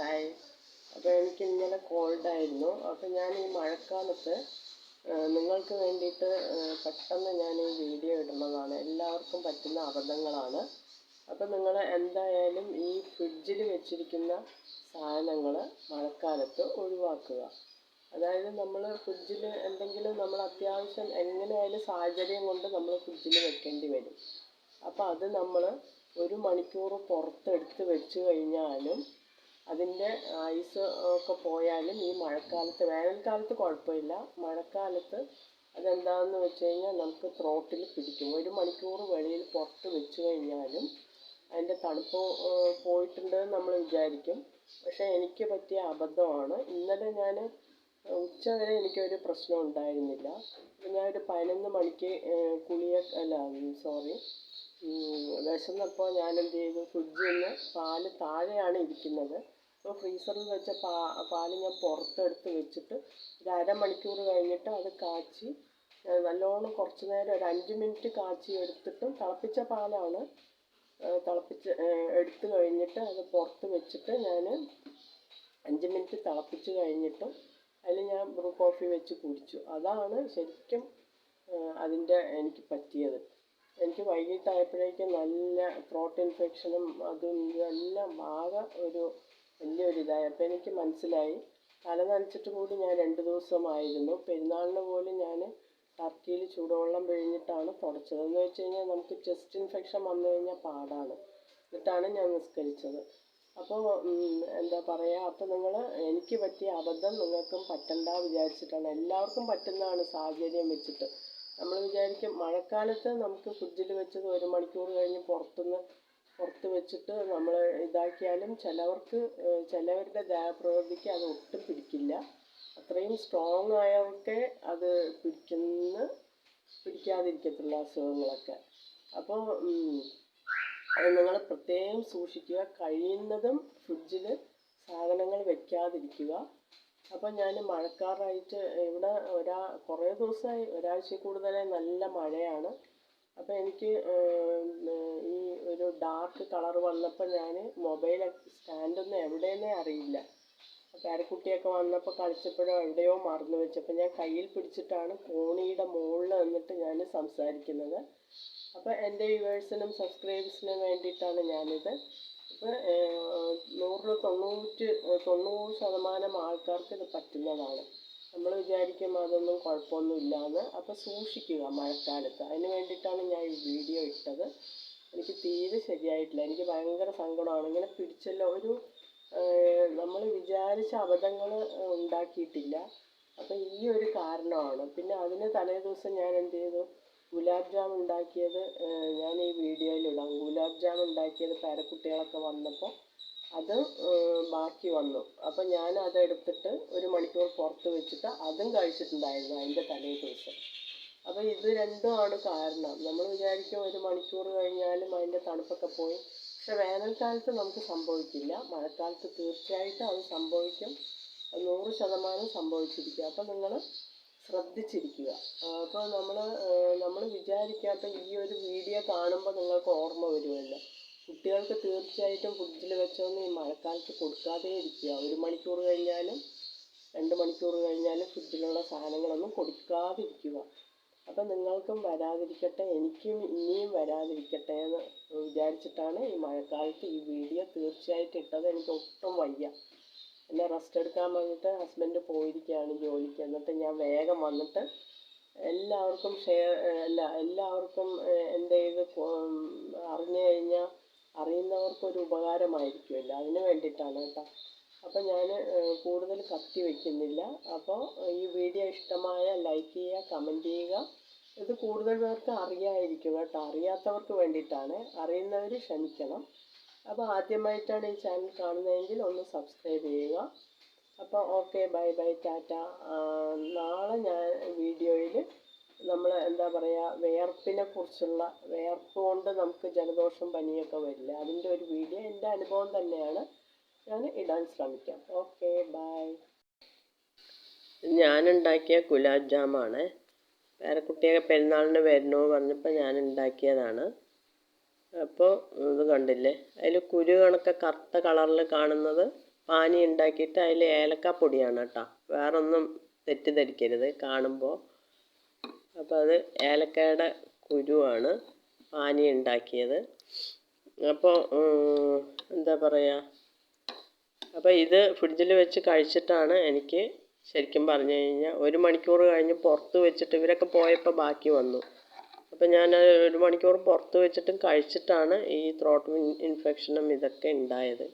Hi. അപ്പോൾ എനിക്ക് ഇന്നലെ കോൾഡായിരുന്നു. അപ്പോൾ ഞാൻ ഈ മഴക്കാലത്ത് നിങ്ങൾക്ക് വേണ്ടിയിട്ട് പെട്ടെന്ന് ഞാൻ ഈ വീഡിയോ ഇടുന്നതാണ്. എല്ലാവർക്കും പറ്റുന്ന അബദ്ധങ്ങളാണ്. അപ്പോൾ നിങ്ങൾ എന്തായാലും ഈ ഫ്രിഡ്ജിൽ വെച്ചിരിക്കുന്ന സാധനങ്ങൾ മഴക്കാലത്ത് ഒഴിവാക്കുക. അതായത് നമ്മൾ ഫ്രിഡ്ജിൽ എന്തെങ്കിലും നമ്മൾ അത്യാവശ്യം എങ്ങനെയായാലും സാഹചര്യം കൊണ്ട് നമ്മൾ ഫ്രിഡ്ജിൽ വെക്കേണ്ടി വരും. അപ്പോൾ അത് നമ്മൾ 1 മണിക്കൂർ പുറത്തെടുത്ത് വെച്ച് കഴിഞ്ഞാലും അതിൻ്റെ ഐസ് ഒക്കെ പോയാലും ഈ മഴക്കാലത്ത്, വേനൽക്കാലത്ത് കുഴപ്പമില്ല, മഴക്കാലത്ത് അതെന്താണെന്ന് വെച്ച് കഴിഞ്ഞാൽ നമുക്ക് ത്രോട്ടിൽ പിടിക്കും. 1 മണിക്കൂർ വെളിയിൽ പുറത്ത് വെച്ച് കഴിഞ്ഞാലും അതിൻ്റെ തണുപ്പ് പോയിട്ടുണ്ടെന്ന് നമ്മൾ വിചാരിക്കും. പക്ഷേ എനിക്ക് പറ്റിയ അബദ്ധമാണ്. ഇന്നലെ ഞാൻ ഉച്ച വരെ എനിക്കൊരു പ്രശ്നം ഉണ്ടായിരുന്നില്ല. അപ്പോൾ ഞാനൊരു 11 മണിക്ക് വിശന്നപ്പോൾ ഞാൻ എന്ത് ചെയ്തു, ഫ്രിഡ്ജിൽ നിന്ന് പാല് താഴെയാണ് ഇരിക്കുന്നത്. അപ്പോൾ ഫ്രീസറിൽ വെച്ച പാല് ഞാൻ പുറത്തെടുത്ത് വെച്ചിട്ട് ഒരു അരമണിക്കൂർ കഴിഞ്ഞിട്ട് അത് കാച്ചി നല്ലോണം കുറച്ച് നേരം ഒരു 5 മിനിറ്റ് കാച്ചി എടുത്തിട്ടും, തിളപ്പിച്ച പാലാണ്, എടുത്ത് കഴിഞ്ഞിട്ട് അത് പുറത്ത് വെച്ചിട്ട് ഞാൻ 5 മിനിറ്റ് തിളപ്പിച്ച് കഴിഞ്ഞിട്ടും അതിൽ ഞാൻ ബ്രൂ കോഫി വെച്ച് കുടിച്ചു. അതാണ് ശരിക്കും എനിക്ക് പറ്റിയത്. എനിക്ക് വൈകിട്ടായപ്പോഴേക്കും നല്ല ത്രോട്ട് ഇൻഫെക്ഷനും അതും ഇതെല്ലാം ആകെ വലിയൊരിതായി. അപ്പോൾ എനിക്ക് മനസ്സിലായി. തല നനച്ചിട്ട് കൂടി ഞാൻ 2 ദിവസമായിരുന്നു. പെരുന്നാളിന് പോലും ഞാൻ ടർക്കിയിൽ ചൂടുവെള്ളം പിഴിഞ്ഞിട്ടാണ് തുടച്ചത്. എന്ന് വെച്ച് കഴിഞ്ഞാൽ നമുക്ക് ചെസ്റ്റ് ഇൻഫെക്ഷൻ വന്നു കഴിഞ്ഞാൽ പാടാണ്. എന്നിട്ടാണ് ഞാൻ നിസ്കരിച്ചത്. അപ്പോൾ എന്താ പറയുക, അപ്പോൾ എനിക്ക് പറ്റിയ അബദ്ധം നിങ്ങൾക്കും പറ്റണ്ട വിചാരിച്ചിട്ടാണ്. എല്ലാവർക്കും പറ്റുന്നതാണ് സാഹചര്യം വെച്ചിട്ട്. നമ്മൾ വിചാരിക്കും മഴക്കാലത്ത് നമുക്ക് ഫ്രിഡ്ജിൽ വെച്ചത് 1 മണിക്കൂർ കഴിഞ്ഞ് പുറത്ത് വെച്ചിട്ട് നമ്മൾ ഇതാക്കിയാലും ചിലവരുടെ ദേഹപ്രകൃതിക്ക് അത് ഒട്ടും പിടിക്കില്ല. അത്രയും സ്ട്രോങ് ആയവർക്ക് അത് പിടിക്കാതിരിക്കത്തുള്ള അസുഖങ്ങളൊക്കെ. അപ്പോൾ അത് നിങ്ങൾ പ്രത്യേകം സൂക്ഷിക്കുക. കഴിയുന്നതും ഫ്രിഡ്ജിൽ സാധനങ്ങൾ വെക്കാതിരിക്കുക. അപ്പോൾ ഞാൻ മഴക്കാറായിട്ട് ഇവിടെ കുറേ ദിവസമായി, ഒരാഴ്ച കൂടുതലായി നല്ല മഴയാണ്. അപ്പോൾ എനിക്ക് ഈ ഒരു ഡാർക്ക് കളർ വന്നപ്പോൾ ഞാൻ മൊബൈൽ സ്റ്റാൻഡൊന്നും എവിടെയെന്നേ അറിയില്ല. പേരക്കുട്ടിയൊക്കെ വന്നപ്പോൾ കളിച്ചപ്പോഴോ എവിടെയോ മറന്നു വെച്ചപ്പോൾ ഞാൻ കയ്യിൽ പിടിച്ചിട്ടാണ് കോണിയുടെ മുകളിൽ നിന്നിട്ട് ഞാൻ സംസാരിക്കുന്നത്. അപ്പോൾ എൻ്റെ വ്യൂവേഴ്സിനും സബ്സ്ക്രൈബേഴ്സിനും വേണ്ടിയിട്ടാണ് ഞാനിത്. അപ്പോൾ 90% ആൾക്കാർക്ക് ഇത് പറ്റുന്നതാണ്. നമ്മൾ വിചാരിക്കും അതൊന്നും കുഴപ്പമൊന്നുമില്ലയെന്ന്. അപ്പോൾ സൂക്ഷിക്കുക മഴക്കാലത്ത്. അതിന് വേണ്ടിയിട്ടാണ് ഞാൻ ഈ വീഡിയോ ഇട്ടത്. എനിക്ക് തീരെ ശരിയായിട്ടില്ല. എനിക്ക് ഭയങ്കര സങ്കടമാണ്. ഇങ്ങനെ പിടിച്ചല്ലോ, നമ്മൾ വിചാരിച്ച അബദ്ധങ്ങൾ ഉണ്ടാക്കിയിട്ടില്ല. അപ്പോൾ ഈ ഒരു കാരണമാണ്. പിന്നെ അതിന് തലേ ദിവസം ഞാൻ എന്ത് ചെയ്തു, ഗുലാബ് ജാം ഉണ്ടാക്കിയത് ഞാൻ ഈ വീഡിയോയിലിടാം. ഗുലാബ് ജാം ഉണ്ടാക്കിയത് പേരക്കുട്ടികളൊക്കെ വന്നപ്പോൾ അത് ബാക്കി വന്നു. അപ്പോൾ ഞാൻ അതെടുത്തിട്ട് 1 മണിക്കൂർ പുറത്ത് വെച്ചിട്ട് അതും കഴിച്ചിട്ടുണ്ടായിരുന്നു അതിൻ്റെ തലേ ദിവസം. അപ്പോൾ ഇത് രണ്ടുമാണ് കാരണം. നമ്മൾ വിചാരിക്കും 1 മണിക്കൂർ കഴിഞ്ഞാലും അതിൻ്റെ തണുപ്പൊക്കെ പോയി. പക്ഷെ വേനൽക്കാലത്ത് നമുക്ക് സംഭവിക്കില്ല. മഴക്കാലത്ത് തീർച്ചയായിട്ടും അത് സംഭവിക്കും. 100% സംഭവിച്ചിരിക്കുക. അപ്പോൾ നിങ്ങൾ ശ്രദ്ധിച്ചിരിക്കുക. അപ്പോൾ നമ്മൾ വിചാരിക്കാത്ത ഈ ഒരു വീഡിയോ കാണുമ്പോൾ നിങ്ങൾക്ക് ഓർമ്മ വരുമല്ലോ. കുട്ടികൾക്ക് തീർച്ചയായിട്ടും ഫ്രിഡ്ജിൽ വെച്ചൊന്നും ഈ മഴക്കാലത്ത് കൊടുക്കാതെ ഇരിക്കുക. 1 മണിക്കൂർ കഴിഞ്ഞാലും 2 മണിക്കൂർ കഴിഞ്ഞാലും ഫ്രിഡ്ജിലുള്ള സാധനങ്ങളൊന്നും കൊടുക്കാതിരിക്കുക. അപ്പം നിങ്ങൾക്കും വരാതിരിക്കട്ടെ, എനിക്കും ഇനിയും വരാതിരിക്കട്ടെ എന്ന് വിചാരിച്ചിട്ടാണ് ഈ മഴക്കാലത്ത് ഈ വീഡിയോ തീർച്ചയായിട്ടും ഇട്ടത്. എനിക്ക് ഒട്ടും വയ്യ. എന്നെ റെസ്റ്റ് എടുക്കാൻ പറഞ്ഞിട്ട് ഹസ്ബൻഡ് പോയിരിക്കുകയാണ് ജോലിക്ക്. എന്നിട്ട് ഞാൻ വേഗം വന്നിട്ട് എല്ലാവർക്കും എല്ലാവർക്കും എൻ്റെ ഇത് അറിഞ്ഞു കഴിഞ്ഞാൽ അറിയുന്നവർക്കൊരു ഉപകാരമായിരിക്കുമല്ലോ, അതിന് വേണ്ടിയിട്ടാണ് കേട്ടോ. അപ്പോൾ ഞാൻ കൂടുതൽ കത്തി വയ്ക്കുന്നില്ല. അപ്പോൾ ഈ വീഡിയോ ഇഷ്ടമായ ലൈക്ക് ചെയ്യുക, കമൻറ്റ് ചെയ്യുക. ഇത് കൂടുതൽ പേർക്ക് അറിയാമായിരിക്കും കേട്ടോ. അറിയാത്തവർക്ക് വേണ്ടിയിട്ടാണ്. അറിയുന്നവർ ക്ഷമിക്കണം. അപ്പോൾ ആദ്യമായിട്ടാണ് ഈ ചാനൽ കാണുന്നതെങ്കിൽ ഒന്ന് സബ്സ്ക്രൈബ് ചെയ്യുക. അപ്പോൾ ഓക്കെ, ബൈ ബൈ, ടാറ്റ. നാളെ ഞാൻ വീഡിയോയിൽ നമ്മൾ എന്താ പറയുക, വിയർപ്പ് കൊണ്ട് നമുക്ക് ജലദോഷം പനിയൊക്കെ വരില്ല, അതിൻ്റെ ഒരു വീഡിയോ എൻ്റെ അനുഭവം തന്നെയാണ്, ഞാൻ ഇടാൻ ശ്രമിക്കാം. Okay, bye. ഞാനുണ്ടാക്കിയ ഗുലാബ് ജാമാണ്. പേരക്കുട്ടിയൊക്കെ പെരുന്നാളിന് വരണമെന്ന് പറഞ്ഞപ്പോൾ ഞാൻ ഉണ്ടാക്കിയതാണ്. അപ്പോൾ ഇത് കണ്ടില്ലേ, അതിൽ കുരു കണക്കെ കറുത്ത കളറിൽ കാണുന്നത് പാനി ഉണ്ടാക്കിയിട്ട് അതിൽ ഏലക്കാപ്പൊടിയാണ് കേട്ടോ, വേറൊന്നും തെറ്റിദ്ധരിക്കരുത് കാണുമ്പോൾ. അപ്പോൾ അത് ഏലക്കയുടെ കുരുവാണ് പാനി ഉണ്ടാക്കിയത്. അപ്പോൾ എന്താ പറയുക, അപ്പോൾ ഇത് ഫ്രിഡ്ജിൽ വെച്ച് കഴിച്ചിട്ടാണ് എനിക്ക് ശരിക്കും പറഞ്ഞു കഴിഞ്ഞാൽ 1 മണിക്കൂർ കഴിഞ്ഞ് പുറത്ത് വെച്ചിട്ട് ഇവരൊക്കെ പോയപ്പോൾ ബാക്കി വന്നു. അപ്പോൾ ഞാൻ 1 മണിക്കൂർ പുറത്ത് വെച്ചിട്ടും കഴിച്ചിട്ടാണ് ഈ ത്രോട്ട് ഇൻഫെക്ഷനും ഇതൊക്കെ ഉണ്ടായത്.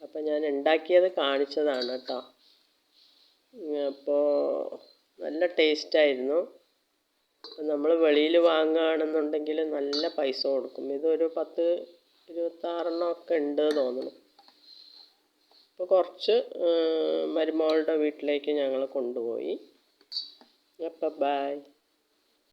അപ്പോൾ ഞാൻ ഉണ്ടാക്കിയത് കാണിച്ചതാണ് കേട്ടോ. അപ്പോൾ നല്ല ടേസ്റ്റായിരുന്നു. നമ്മൾ വെളിയിൽ വാങ്ങുകയാണെന്നുണ്ടെങ്കിൽ നല്ല പൈസ കൊടുക്കും. ഇതൊരു 10-26 ഒക്കെ ഉണ്ട് തോന്നുന്നു. അപ്പോൾ കുറച്ച് മരുമകളുടെ വീട്ടിലേക്ക് ഞങ്ങൾ കൊണ്ടുപോയി. അപ്പോൾ ബൈ.